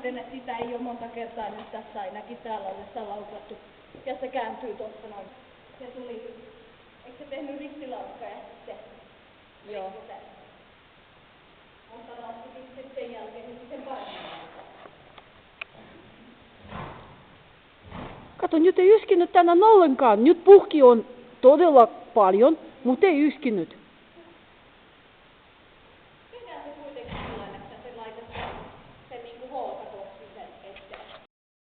nähden, että sitä ei ole monta kertaa nyt tässä ainakin täällä ollessa laukattu. Ja se kääntyy tuossa noin. Se tuli, eikö se tehnyt ristilaukkaa ja sitten? Joo. Mutta nosti sitten sen jälkeen sen paremmin. Kato, nyt ei yskinyt tänään ollenkaan. Nyt puhki on todella paljon, mutta ei yskinyt. Tehdään se kuitenkin sellainen, että se laitetaan sen niin kuin hookatun